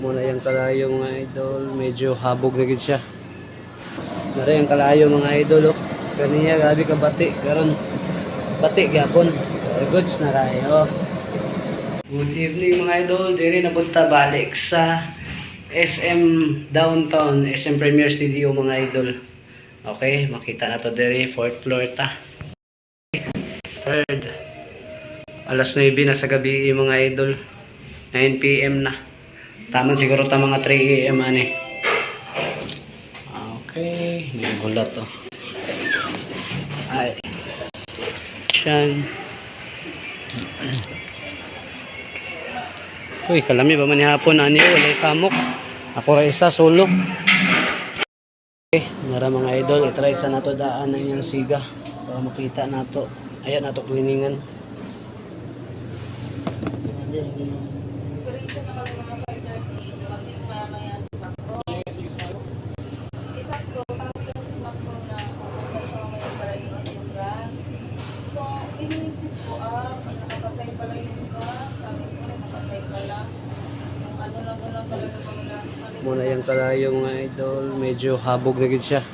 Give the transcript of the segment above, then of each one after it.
Muna yung kalayo mga idol, medyo habog na gid siya. Nara yung kalayo mga idol, oh. Kaniya grabe ka bati, karon bati gyapon. Goods na kayo. Good evening mga idol, diri na punta balik sa SM Downtown, SM Premier Studio mga idol. Okay, makita na to diri, 4th floor ta. Third. Alas 9 na sa gabi mga idol. 9 PM na. Tama siguro ta mga 3 AM ani. Okay, may gulat to. Ay. Diyan. Uy, kalami ba man ni hapon ani wala samok. Ako ra isa solo. Okay, nara mga idol, i-try sa nato daan ng yung siga para makita nato. Ayan nato cleaningan. Muna yung kalayo mga idol, medyo habog na gid siya.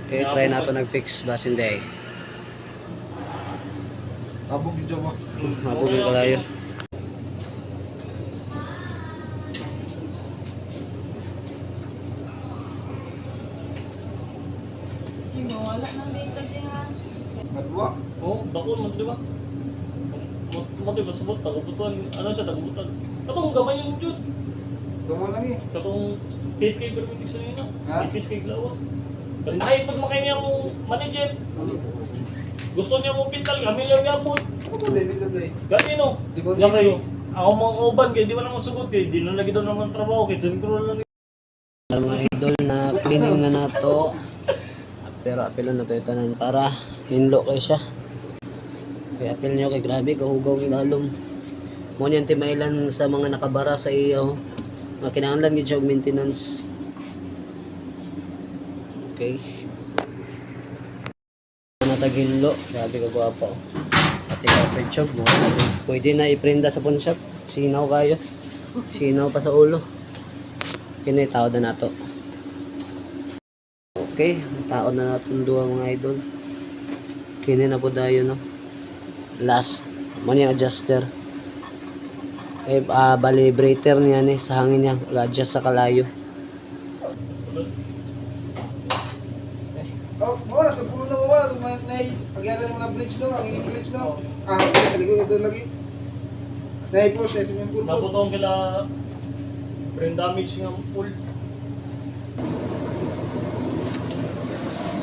Okay, try nato nag-fix basin day. Habog dito mo. Habog yung kalayo. Wala nang benta diha. Madwa. Oh, bakon mo di ba? Mo di ba sabot tagubutan ano siya tagubutan. Katong gamay yung jud. Tumo lang eh. Katong 8K permitik sa nina. Ha? 8K glawas. Ay pag makay niya mo manager. Gusto niya mo pintal kami lang yapon. Ano ba David today? Gani no. Di ba Nga kayo. Ako mga uban kay di man ako sugot kay di na lagi daw naman trabaho kay dun ko lang. Mga idol na cleaning na nato. Pero apil na to itanan para hinlo kay siya. Kaya apil nyo kay grabe kahugaw ilalom. Mo niyan timailan sa mga nakabara sa iyo. Kinahanglan gid siya og maintenance. Okay. Natagillo, grabe ka gwapo. Pati carpet shop mo. Pwede na iprenda sa pawn shop. Sinaw kayo. Sinaw pa sa ulo. Kini tao na nato. Okay, tao na natin duha mga idol. Kini na po dayo no. Last, money adjuster. Eh, bali breather niya ni sa hangin niya, adjust sa kalayo. Oh, wala sa puno na wala tong nay. Agyara ng mga bridge no, ang bridge no. Ah, kaligo ito lagi. Nay po sa swimming pool po. Naputong kila brain damage nga pool.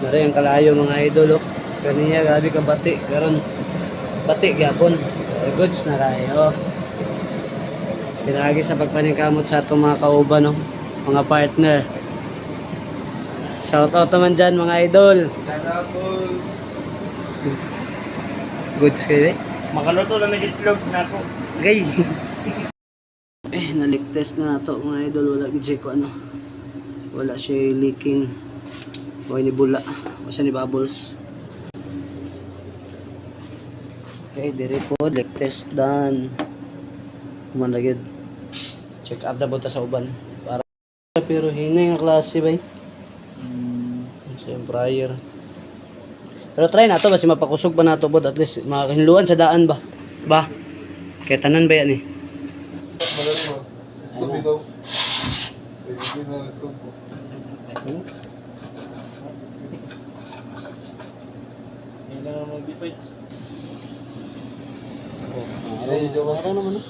Nara yung kalayo mga idol. Kaniya grabe ka bati, karon bati gyapon. Goods na kayo. Pinagi sa pagpaningkamot sa atong mga kauban no, mga partner. Shout out naman dyan mga idol. Tapos Goods kayo eh. Makaluto na nag-itlog na ako. Gay. Naligtest na nato mga idol. Wala gid ko ano. Wala siya leaking. O ni bula. O siya ni bubbles. Okay, diri po. Ligtest done. Kumanagid. Check up na buta sa uban. Para pero hinay nga klase ba? Siyempre prior. Pero try na to basi mapakusog pa nato bod at least makahinluan sa daan ba. Ba? Kaya tanan ba yan eh? malalo mo. Stop ito. Ito na stop po. Hindi na naman mag-defense. Arang naman ah.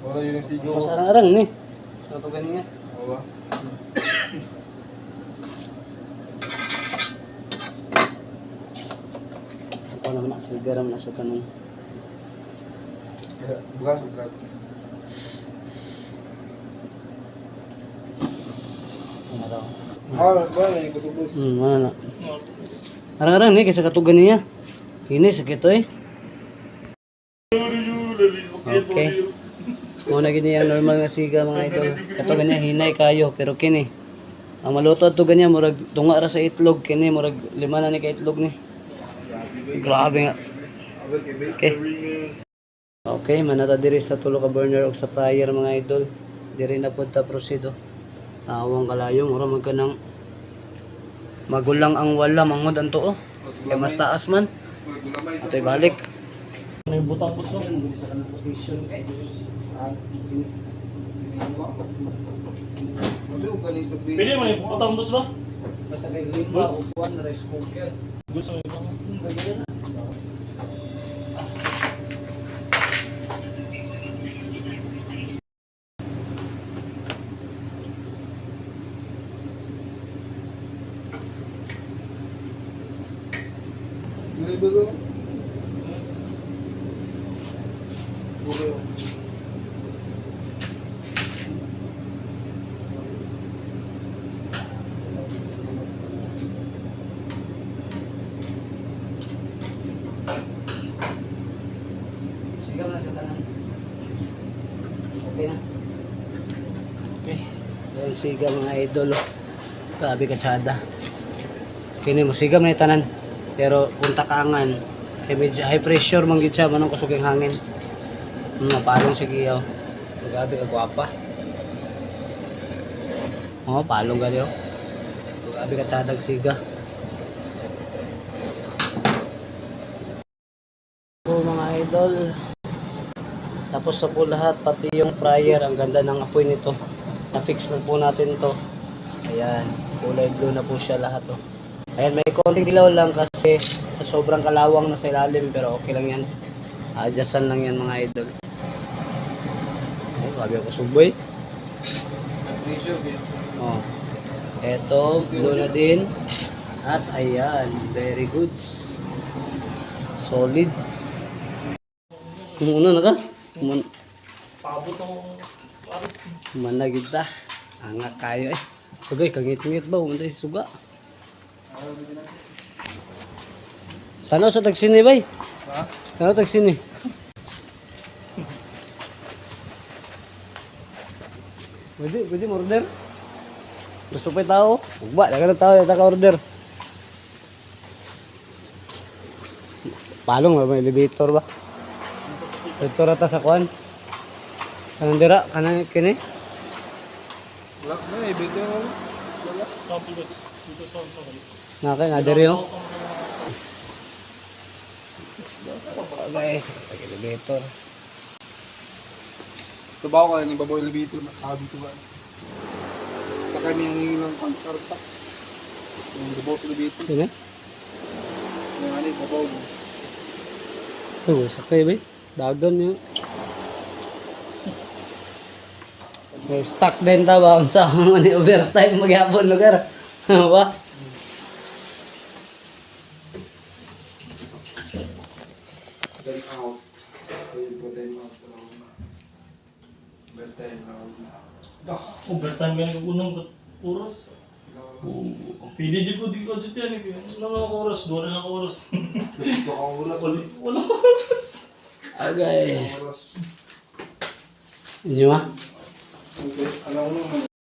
Wala yun yung sigaw. Mas arang-arang ni. Sa ito ganyan. Oo. Ako naman nakasigaram na sa tanong. Bukas ang drag. Wala yung kusubos. Wala na. Arang-arang ni kasi katugan niya. Ini sakit eh. Okay. Muna gini ang normal nga siga mga idol. Kato ganyan hinay kayo pero kini. Ang maluto to ganyan murag tunga ra sa itlog kini murag lima na ni ka itlog ni. Grabe nga. Abel kay Bay. Okay. Okay, manata diri sa tulo ka burner og sa fryer mga idol. Diri na pud ta proceed oh. Tawang kalayong ora man kanang magulang ang wala mangod anto oh. Kay mas taas man. Gulamay sa. Atoy balik. Ano yung butang po sa? Diri sa kanang position kay. Wala ko galing sa Bay. Pwede mo yung butang boss ba? Basta kay lima o one rice cooker. Gusto mo yung Dili ba ko? Okay. Sigaw na sa tanan. Okay na. Okay. Yan sigaw mga idol. Oh. Grabe ka tsada. Kini mo sigaw na yung tanan. Pero kung takangan, kay medyo high pressure man gid siya manong kusog ang hangin. Mapalong si Kiyaw. Grabe ka gwapa. Oh, palong gali oh. Grabe ka tsadag siga. So mga idol, tapos na po lahat, pati yung fryer, ang ganda ng apoy nito. Na-fix na po natin to. Ayan, kulay blue na po siya lahat oh. Ayan, may konting dilaw lang kasi sobrang kalawang na sa ilalim pero okay lang yan. Adjustan lang yan mga idol. Oh, sabi ako suboy. Pressure Bay. Oh. Eto, blue na din. At ayan, very good. Solid. Kumuna na ka? Pabot ng pares. Managid ta. Anga kayo eh. Sugay, kangit-ngit ba? Umunta suga. Tanaw sa tagsini bay. Ha? Tanaw tagsini. Pwede mo order. Gusto pa tao. Ugba, dagan na tao, yata ka order. Palong ba, may elevator ba? Elevator ata sa kuan. Kanang dira, kanang kini. Wala na eh, bigyan mo. Wala. Tapos dito sa balik. Nakay nga diri oh. Guys, elevator. Tubaw ka ni baboy elevator makabi suba. Sa kami ang hingilang kontrata. Yung baboy sa elevator. Sino? Yung ano baboy. Oh, sakay ba? Dagan yun. May stock din ta ba? Sa mga overtime magyapon lugar. Ba? Then out. Ayun po time out. Overtime round na. Overtime ka nagkukunong oras. Pwede di ko dito yan. Nang oras, doon na oras. Ito ka oras. Wala. Okay. Oras. Inyo ah? Okay. Alam mo naman.